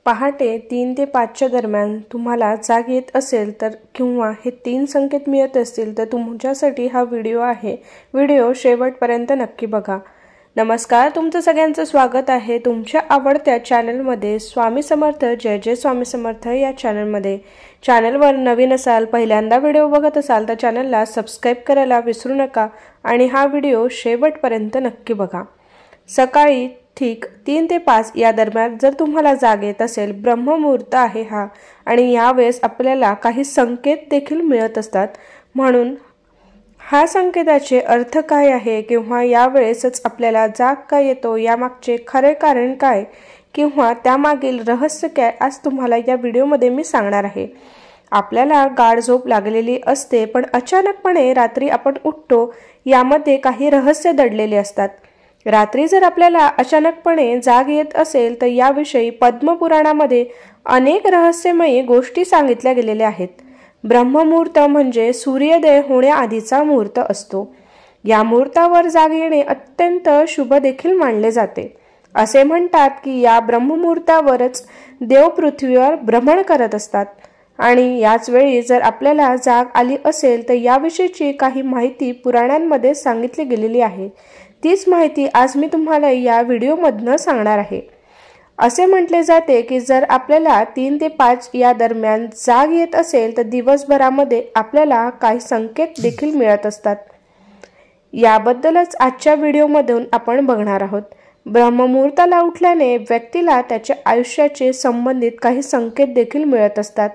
पहाटे 3 ते 5च्या दरम्यान तुम्हाला जाग येत असेल तर किंवा हे 3 संकेत मिळत असतील तर तुमच्यासाठी हा व्हिडिओ आहे। व्हिडिओ शेवटपर्यंत नक्की बघा। नमस्कार, तुमचं सगळ्यांचं स्वागत आहे तुमच्या आवडत्या चॅनलमध्ये स्वामी समर्थ जय जय स्वामी समर्थ या चॅनलमध्ये। चॅनलवर नवीन असाल, पहिल्यांदा व्हिडिओ बघत असाल तर चॅनलला सबस्क्राइब करायला विसरू नका आणि हा व्हिडिओ शेवटपर्यंत नक्की बघा। सकाळी ठीक 3 ते 5 या दरम्यान जर तुम्हाला जाग येत असेल, ब्रह्ममुहूर्त आहे हा आणि यावेळेस आपल्याला काही संकेत देखील मिळत असतात। म्हणून हा संकेताचे अर्थ काय आहे किंवा यावेळेसच आपल्याला जाग का येतो, यामागचे खरे कारण काय किंवा त्यामागील रहस्य काय, आज तुम्हाला या व्हिडिओमध्ये मी सांगणार आहे। आपल्याला गाढ झोप लागलेली असते पण अचानकपणे रात्री आपण उठतो, यामध्ये काही रहस्य दडलेले असतात। रात्री जर आपल्याला अचानकपणे जाग येत असेल तर याविषयी पद्मपुराणामध्ये अनेक रहस्यमयी गोष्टी सांगितल्या गेलेल्या आहेत। ब्रह्ममुहूर्त म्हणजे सूर्योदय होण्याआधीचा मुहूर्त असतो। या मुहूर्तावर जाग येणे अत्यंत शुभ देखील मानले जाते। असे म्हणतात की या ब्रह्ममुहूर्तावरच देव पृथ्वीवर भ्रमण करत असतात आणि याच वेळी जर आपल्याला जाग आली असेल तर याविषयीची काही माहिती पुराणांमध्ये सांगितली गेलेली आहे। तीच माहिती आज मी तुम्हाला या व्हिडिओमधनं सांगणार आहे। असे म्हटले जाते की जर आपल्याला 3 ते 5 या दरम्यान जाग येत असेल तर दिवसभरामध्ये आपल्याला काही संकेत देखील मिळत असतात। याबद्दलच आजच्या व्हिडिओमधून आपण बघणार आहोत। ब्रह्ममुहूर्ताला उठल्याने व्यक्तीला त्याच्या आयुष्याचे संबंधित काही संकेत देखील मिळत असतात।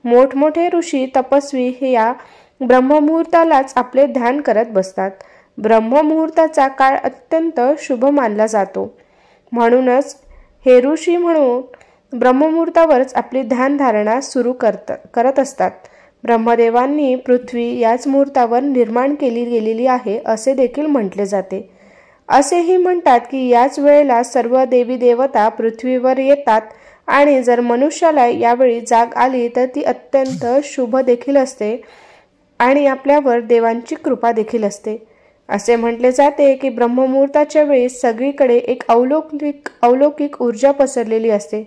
मोठमोठे ऋषी तपस्वी हे या ब्रह्ममुहूर्तालाच आपले ध्यान करत बसतात। ब्रह्ममुहूर्ताचा काळ अत्यंत शुभ मानला जातो, म्हणूनच हे ऋषी म्हणून ब्रह्ममुहूर्तावरच आपली ध्यानधारणा सुरू करत असतात। ब्रह्मदेवांनी पृथ्वी याच मुहूर्तावर निर्माण केली गेलेली आहे असे देखील म्हटले जाते। असेही म्हणतात की याच वेळेला सर्व देवी देवता पृथ्वीवर येतात आणि जर मनुष्याला यावेळी जाग आली तर ती अत्यंत शुभ देखील असते आणि आपल्यावर देवांची कृपा देखील असते। असे म्हटले जाते की ब्रह्ममुहूर्ताच्या वेळी सगळीकडे एक अलौकिक ऊर्जा पसरलेली असते।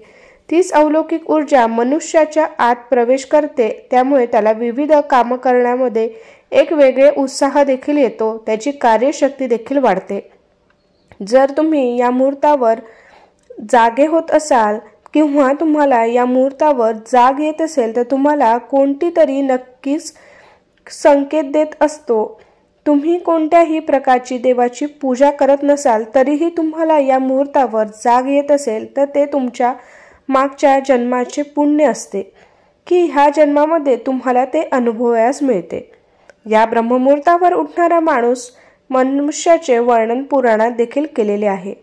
तीच अलौकिक ऊर्जा मनुष्याच्या आत प्रवेश करते, त्यामुळे त्याला विविध कामे करण्यामध्ये एक वेगळे उत्साह देखील येतो, त्याची कार्यशक्ती देखील वाढते। जर तुम्ही या मुहूर्तावर जागे होत असाल किंवा तुम्हाला या मुहूर्तावर जाग येत असेल तर तुम्हाला कोणती तरी नक्कीच संकेत देत असतो। तुम्ही कोणत्याही प्रकारची देवाची पूजा करत नसाल तरीही तुम्हाला या मुहूर्तावर जाग येत असेल तर ते तुमच्या मागच्या जन्माचे पुण्य असते की ह्या जन्मामध्ये तुम्हाला ते अनुभवायला मिळते। या ब्रह्ममुहूर्तावर उठणारा माणूस मनुष्याचे वर्णन पुराणात देखील केलेले आहे।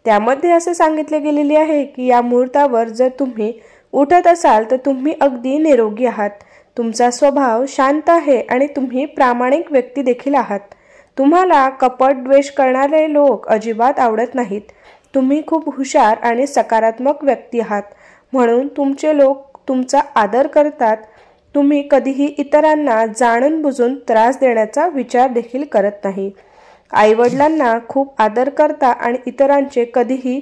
त्यामध्ये असे सांगितले गेलेले आहे की या मुहूर्तावर जर तुम्ही उठत असाल तर तुम्ही अगदी निरोगी आहात, तुमचा स्वभाव शांत आहे आणि तुम्ही प्रामाणिक व्यक्ती देखील आहात। तुम्हाला कपट द्वेष करणारे लोक अजिबात आवडत नाहीत। तुम्ही खूप हुशार आणि सकारात्मक व्यक्ती आहात, म्हणून तुमचे लोक तुमचा आदर करतात। तुम्ही कधीही इतरांना जाणून बुजून त्रास देण्याचा विचार देखील करत नाही। आईवडिलांना खूप आदर करता आणि इतरांचे कधीही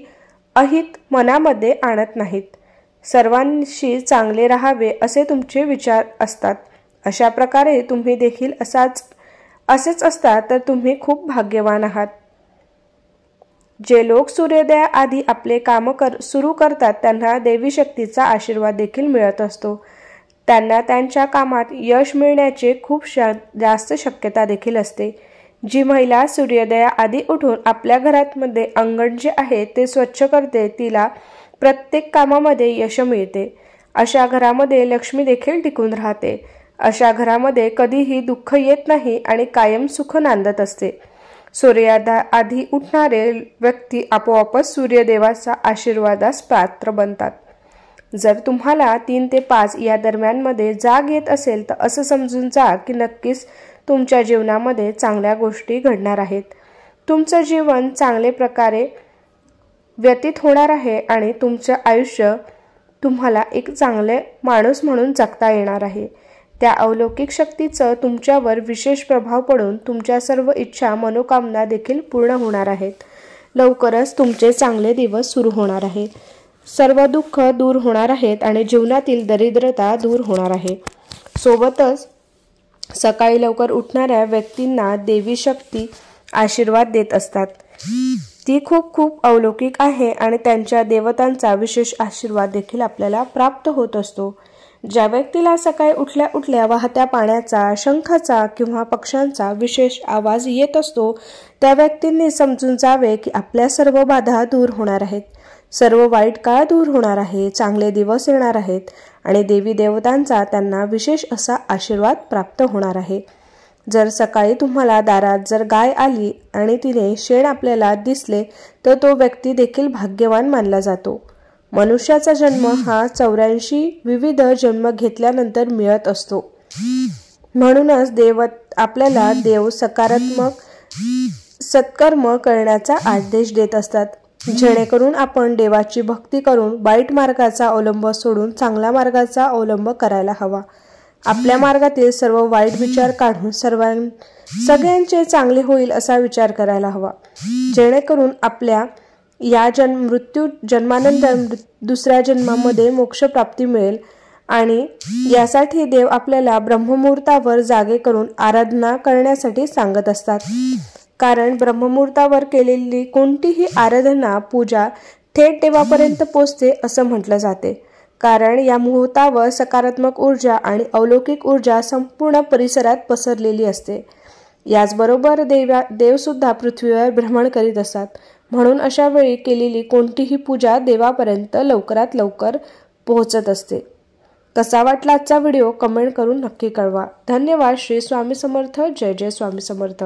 अहित मनामध्ये आणत नाहीत। सर्वांशी चांगले राहावे असे तुमचे विचार असतात। अशा प्रकारे तुम्ही देखील असेच असतात तर तुम्ही खूप भाग्यवान आहात। जे लोक सूर्योदयाआधी आपले काम सुरू करतात त्यांना देवी शक्तीचा आशीर्वाद देखील मिळत असतो। त्यांना त्यांच्या कामात यश मिळण्याचे खूप जास्त शक्यता देखील असते। जी महिला सूर्योदयाआधी उठून आपल्या घरामध्ये अंगण जे आहे ते स्वच्छ करते तिला प्रत्येक कामामध्ये यश मिळते। अशा घरामध्ये लक्ष्मी देखील टिकून राहते। अशा घरामध्ये कधीही दुःख येत नाही आणि कायम सुख नांदत असते। सूर्योदयाआधी उठणारे व्यक्ती आपोआपच सूर्यदेवाचा आशीर्वादास पात्र बनतात। जर तुम्हाला 3 ते 5 या दरम्यानमध्ये जाग येत असेल तर असं समजून जा की नक्कीच तुमच्या जीवनामध्ये चांगल्या गोष्टी घडणार आहेत। तुमचं जीवन चांगले प्रकारे व्यतीत होणार आहे आणि तुमचे आयुष्य तुम्हाला एक चांगले माणूस म्हणून जगता येणार आहे। त्या अलौकिक शक्तीचा तुमच्यावर विशेष प्रभाव पडून तुमच्या सर्व इच्छा मनोकामना देखील पूर्ण होणार आहेत। लवकरच तुमचे चांगले दिवस सुरू होणार आहेत। सर्व दुःख दूर होणार आहेत आणि जीवनातील दरिद्रता दूर होणार आहे। सोबतच सकाळी लवकर उठणाऱ्या व्यक्तींना देवी शक्ती आशीर्वाद देत असतात। ती खूप खूप अलौकिक आहे आणि त्यांच्या देवतांचा विशेष आशीर्वाद देखील आपल्याला प्राप्त होत असतो। ज्या व्यक्तीला सकाळी उठल्या उठल्या वाहत्या पाण्याचा, शंखाचा किंवा पक्ष्यांचा विशेष आवाज येत असतो, त्या व्यक्तींनी समजून जावे की आपल्या सर्व बाधा दूर होणार आहेत, सर्व वाईट काळ दूर होणार आहे, चांगले दिवस येणार आहेत आणि देवी देवतांचा त्यांना विशेष असा आशीर्वाद प्राप्त होणार आहे। जर सकाळी तुम्हाला दारात जर गाय आली आणि तिने शेण आपल्याला दिसले तर तो व्यक्ती देखील भाग्यवान मानला जातो। मनुष्याचा जन्म हा 84 विविध जन्म घेतल्यानंतर मिळत असतो। म्हणूनच आपल्याला देव सकारात्मक सत्कर्म करण्याचा आदेश देत असतात, जेणेकरून आपण देवाची भक्ती करून वाईट मार्गाचा अवलंब सोडून चांगल्या मार्गाचा अवलंब करायला हवा। आपल्या मार्गातील सर्व वाईट विचार काढून सगळ्यांचे चांगले होईल असा विचार करायला हवा, जेणेकरून आपल्या या जन्मानंतर दुसऱ्या जन्मामध्ये मोक्ष प्राप्ती मिळेल। आणि यासाठी देव आपल्याला ब्रह्ममुहूर्तावर जागे करून आराधना करण्यासाठी सांगत असतात, कारण ब्रह्ममुहूर्तावर केलेली कोणतीही आराधना पूजा थेट देवापर्यंत पोचते असं म्हटलं जाते, कारण या मुहूर्तावर सकारात्मक ऊर्जा आणि अलौकिक ऊर्जा संपूर्ण परिसरात पसरलेली असते। याचबरोबर देव सुद्धा पृथ्वीवर भ्रमण करीत असतात, म्हणून अशा वेळी केलेली कोणतीही पूजा देवापर्यंत लवकरात लवकर पोहोचत असते। कसा वाटला आजचा व्हिडिओ कमेंट करून नक्की कळवा। धन्यवाद। श्री स्वामी समर्थ। जय जय स्वामी समर्थ।